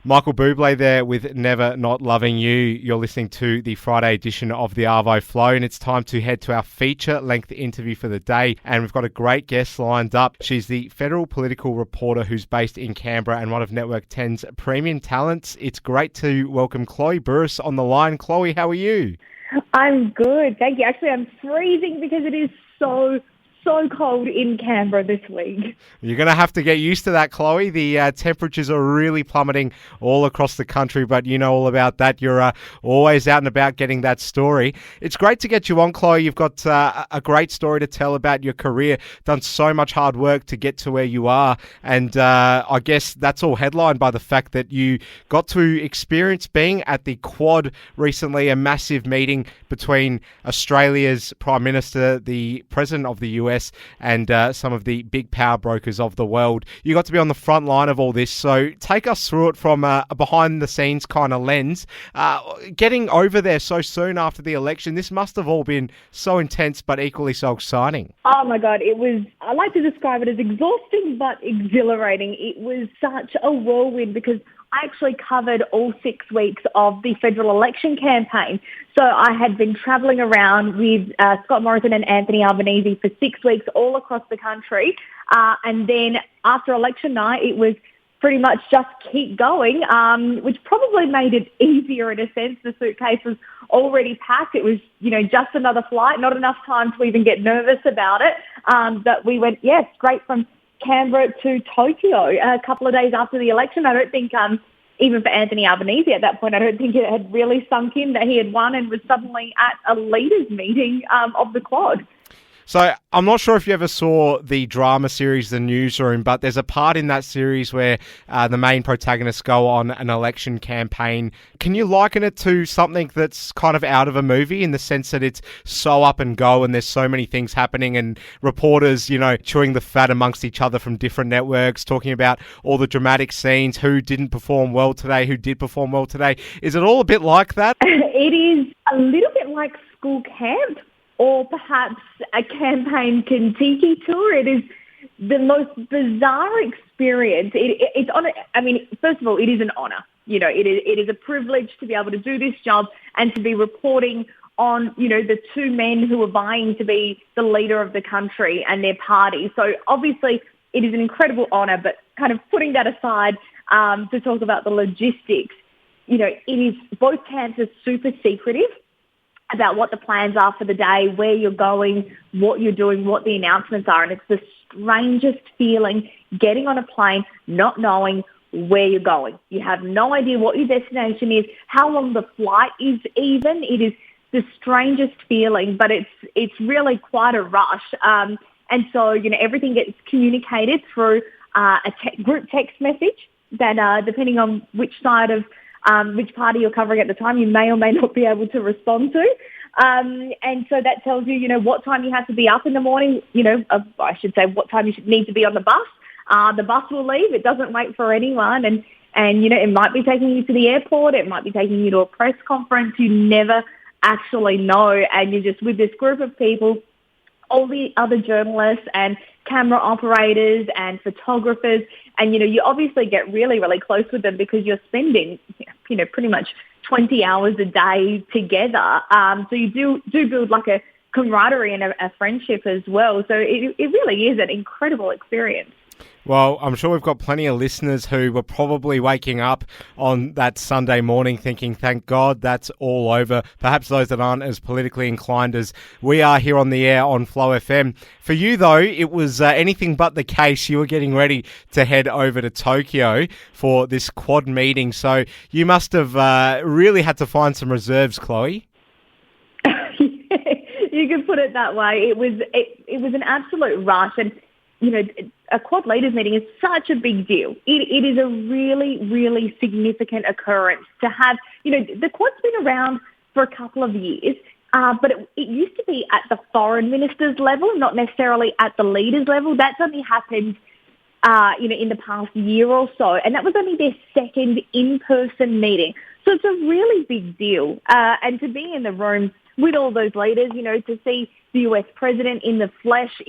Michael Bublé there with Never Not Loving You. You're listening to the Friday edition of the Arvo Flow, and it's time to head to our feature-length interview for the day. And we've got a great guest lined up. She's the federal political reporter who's based in Canberra and one of Network 10's premium talents. It's great to welcome Chloe Bouras on the line. Chloe, how are you? I'm good, thank you. Actually, I'm freezing because it is so cold in Canberra this week. You're going to have to get used to that, Chloe. The temperatures are really plummeting all across the country, but you know all about that. You're always out and about getting that story. It's great to get you on, Chloe. You've got a great story to tell about your career, done so much hard work to get to where you are, and I guess that's all headlined by the fact that you got to experience being at the Quad recently, a massive meeting between Australia's Prime Minister, the President of the US, and some of the big power brokers of the world. You got to be on the front line of all this, so take us through it from a behind-the-scenes kind of lens. Getting over there so soon after the election, this must have all been so intense but equally so exciting. Oh my God, I like to describe it as exhausting but exhilarating. It was such a whirlwind because I actually covered all 6 weeks of the federal election campaign. So I had been travelling around with Scott Morrison and Anthony Albanese for 6 weeks all across the country. And then after election night, it was pretty much just keep going, which probably made it easier in a sense. The suitcase was already packed. It was, just another flight, not enough time to even get nervous about it. But we went, straight from Canberra to Tokyo a couple of days after the election. I don't think, even for Anthony Albanese at that point, I don't think it had really sunk in that he had won and was suddenly at a leaders meeting of the Quad. So I'm not sure if you ever saw the drama series, The Newsroom, but there's a part in that series where the main protagonists go on an election campaign. Can you liken it to something that's kind of out of a movie in the sense that it's so up and go and there's so many things happening and reporters, chewing the fat amongst each other from different networks, talking about all the dramatic scenes, who didn't perform well today, who did perform well today. Is it all a bit like that? It is a little bit like school camp, or perhaps a campaign Kentucky tour. It is the most bizarre experience. It's on. First of all, it is an honour. It is a privilege to be able to do this job and to be reporting on, the 2 men who are vying to be the leader of the country and their party. So obviously, it is an incredible honour. But kind of putting that aside, to talk about the logistics, it is, both camps are super secretive about what the plans are for the day, where you're going, what you're doing, what the announcements are. And it's the strangest feeling getting on a plane, not knowing where you're going. You have no idea what your destination is, how long the flight is even. It is the strangest feeling, but it's really quite a rush. And so, everything gets communicated through a group text message that, depending on which side of which party you're covering at the time, you may or may not be able to respond to. And so that tells you, what time you have to be up in the morning, I should say what time you should need to be on the bus. The bus will leave. It doesn't wait for anyone. And it might be taking you to the airport. It might be taking you to a press conference. You never actually know. And you're just with this group of people, all the other journalists and camera operators and photographers. And, you obviously get really, really close with them because you're spending, pretty much 20 hours a day together. So you do build like a camaraderie and a friendship as well. So it really is an incredible experience. Well, I'm sure we've got plenty of listeners who were probably waking up on that Sunday morning thinking, thank God that's all over. Perhaps those that aren't as politically inclined as we are here on the air on Flow FM. For you, though, it was anything but the case. You were getting ready to head over to Tokyo for this Quad meeting. So you must have really had to find some reserves, Chloe. You could put it that way. It was an absolute rush. And a Quad leaders meeting is such a big deal. It is a really, really significant occurrence to have. The Quad's been around for a couple of years, but it used to be at the foreign ministers level, not necessarily at the leaders level. That's only happened, in the past year or so, and that was only their second in-person meeting. So it's a really big deal, and to be in the room with all those leaders, to see the US president in the flesh,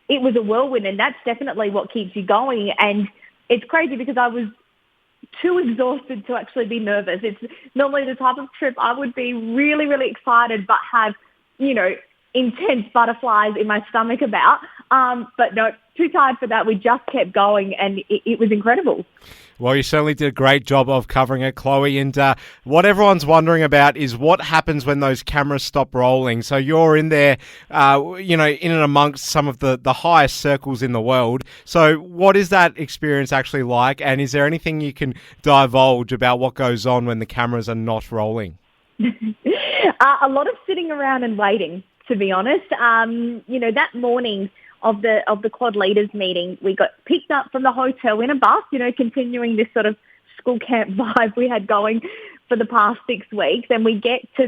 it was a whirlwind, and that's definitely what keeps you going. And it's crazy because I was too exhausted to actually be nervous. It's normally the type of trip I would be really, really excited but have, intense butterflies in my stomach about. But no, too tired for that. We just kept going and it was incredible. Well, you certainly did a great job of covering it, Chloe. And what everyone's wondering about is what happens when those cameras stop rolling. So you're in there, in and amongst some of the highest circles in the world. So what is that experience actually like? And is there anything you can divulge about what goes on when the cameras are not rolling? A lot of sitting around and waiting, to be honest. That morning of the Quad Leaders meeting, we got picked up from the hotel in a bus, continuing this sort of school camp vibe we had going for the past 6 weeks. And we get to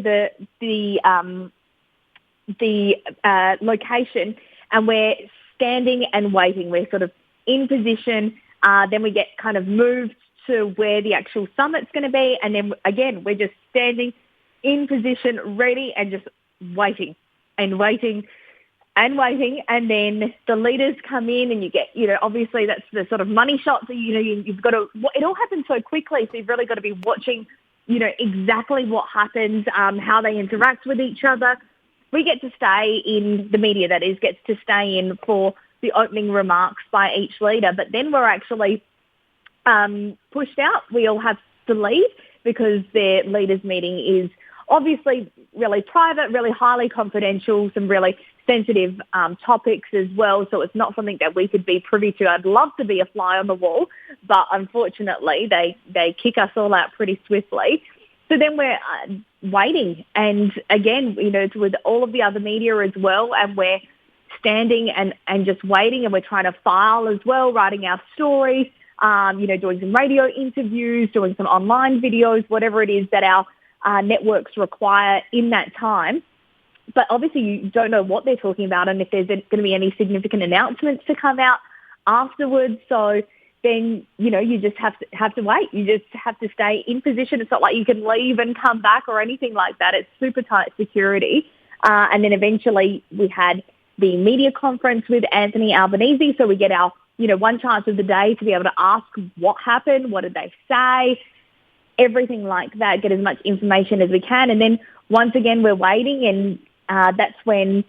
the location and we're standing and waiting. We're sort of in position. Then we get kind of moved to where the actual summit's going to be. And then again, we're just standing in position, ready and just waiting and waiting. And then the leaders come in and you get, obviously that's the sort of money shot. So, you've got to, it all happens so quickly. So you've really got to be watching, exactly what happens, how they interact with each other. We get to stay in, the media that is, gets to stay in for the opening remarks by each leader. But then we're actually pushed out. We all have to leave because their leaders meeting is obviously really private, really highly confidential, some really sensitive topics as well. So it's not something that we could be privy to. I'd love to be a fly on the wall, but unfortunately they kick us all out pretty swiftly. So then we're waiting. And again, it's with all of the other media as well. And we're standing and just waiting, and we're trying to file as well, writing our stories, doing some radio interviews, doing some online videos, whatever it is that our networks require in that time. But obviously you don't know what they're talking about and if there's going to be any significant announcements to come out afterwards. So then, you just have to wait. You just have to stay in position. It's not like you can leave and come back or anything like that. It's super tight security. And then eventually we had the media conference with Anthony Albanese. So we get our, one chance of the day to be able to ask what happened, what did they say, everything like that, get as much information as we can. And then once again, we're waiting, and that's when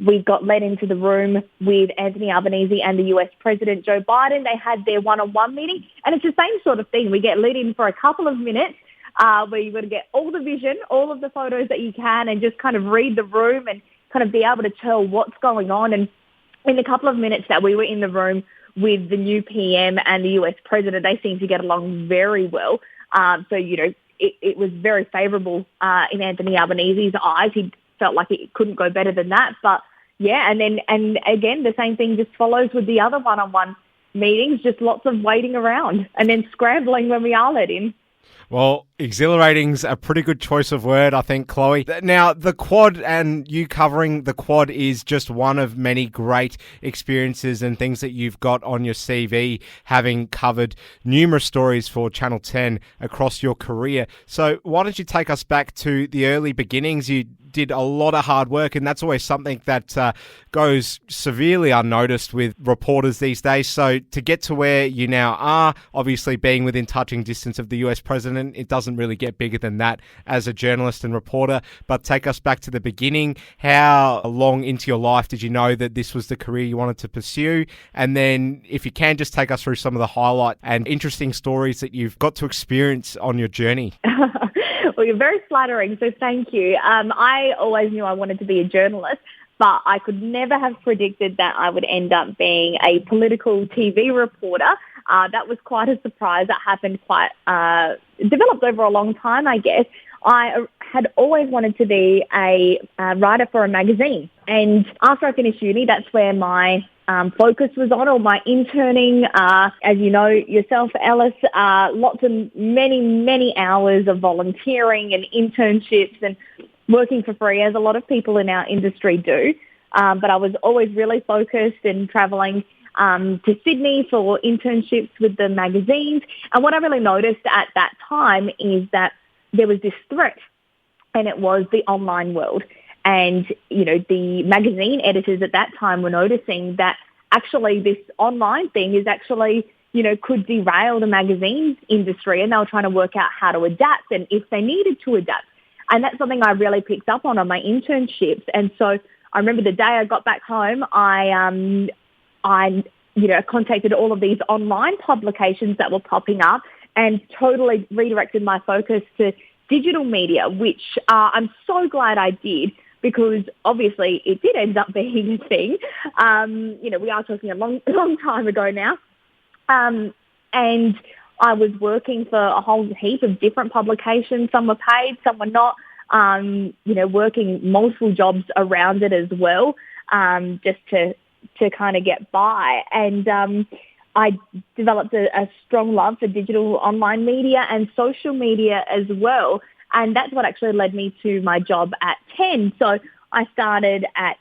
we got led into the room with Anthony Albanese and the US President Joe Biden. They had their one-on-one meeting, and it's the same sort of thing. We get led in for a couple of minutes where you've got to get all the vision, all of the photos that you can, and just kind of read the room and kind of be able to tell what's going on. And in the couple of minutes that we were in the room with the new PM and the US President, they seemed to get along very well. So, it was very favourable in Anthony Albanese's eyes. He felt like it couldn't go better than that. But, yeah, and again, the same thing just follows with the other one-on-one meetings, just lots of waiting around and then scrambling when we are let in. Well, exhilarating's a pretty good choice of word, I think, Chloe. Now, the Quad and you covering the Quad is just one of many great experiences and things that you've got on your CV, having covered numerous stories for Channel 10 across your career. So why don't you take us back to the early beginnings? You did a lot of hard work, and that's always something that goes severely unnoticed with reporters these days. So to get to where you now are, obviously being within touching distance of the US president, it doesn't really get bigger than that as a journalist and reporter. But take us back to the beginning. How long into your life did you know that this was the career you wanted to pursue? And then if you can, just take us through some of the highlight and interesting stories that you've got to experience on your journey. Well, you're very flattering, so thank you. I always knew I wanted to be a journalist, but I could never have predicted that I would end up being a political TV reporter. That was quite a surprise. That happened quite, developed over a long time, I guess. I had always wanted to be a writer for a magazine. And after I finished uni, that's where my focus was on, or my interning. As you know yourself, Alice, lots of many hours of volunteering and internships and working for free, as a lot of people in our industry do. But I was always really focused and travelling to Sydney for internships with the magazines. And what I really noticed at that time is that there was this threat, and it was the online world. And, the magazine editors at that time were noticing that actually this online thing is actually, could derail the magazine industry, and they were trying to work out how to adapt and if they needed to adapt. And that's something I really picked up on my internships. And so I remember the day I got back home, I contacted all of these online publications that were popping up and totally redirected my focus to digital media, which I'm so glad I did, because obviously it did end up being a thing. We are talking a long time ago now. And I was working for a whole heap of different publications. Some were paid, some were not, working multiple jobs around it as well, just to kind of get by. And I developed a strong love for digital online media and social media as well. And that's what actually led me to my job at 10. So I started at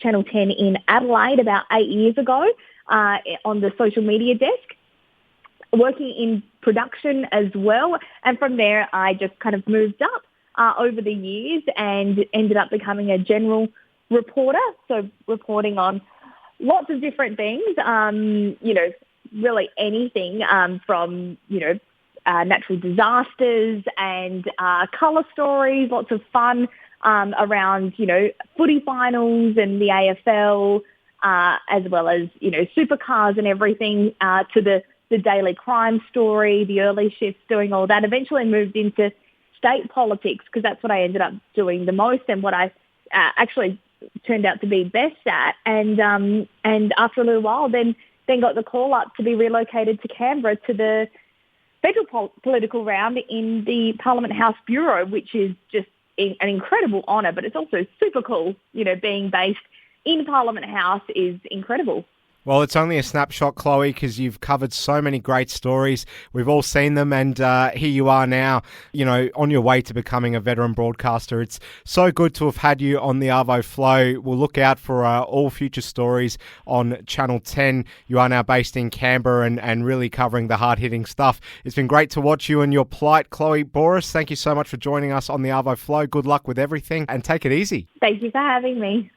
Channel 10 in Adelaide about 8 years ago on the social media desk, working in production as well. And from there, I just kind of moved up over the years and ended up becoming a general reporter, so reporting on lots of different things, really anything from, natural disasters and colour stories, lots of fun around, footy finals and the AFL, as well as, supercars and everything, to the daily crime story, the early shifts, doing all that. Eventually moved into state politics, because that's what I ended up doing the most and what I actually turned out to be best at. And after a little while, then got the call up to be relocated to Canberra to the federal political round in the Parliament House Bureau, which is just an incredible honour, but it's also super cool. Being based in Parliament House is incredible. Well, it's only a snapshot, Chloe, because you've covered so many great stories. We've all seen them, and here you are now, on your way to becoming a veteran broadcaster. It's so good to have had you on the Arvo Flow. We'll look out for all future stories on Channel 10. You are now based in Canberra and really covering the hard-hitting stuff. It's been great to watch you and your plight, Chloe Bouras. Thank you so much for joining us on the Arvo Flow. Good luck with everything, and take it easy. Thank you for having me.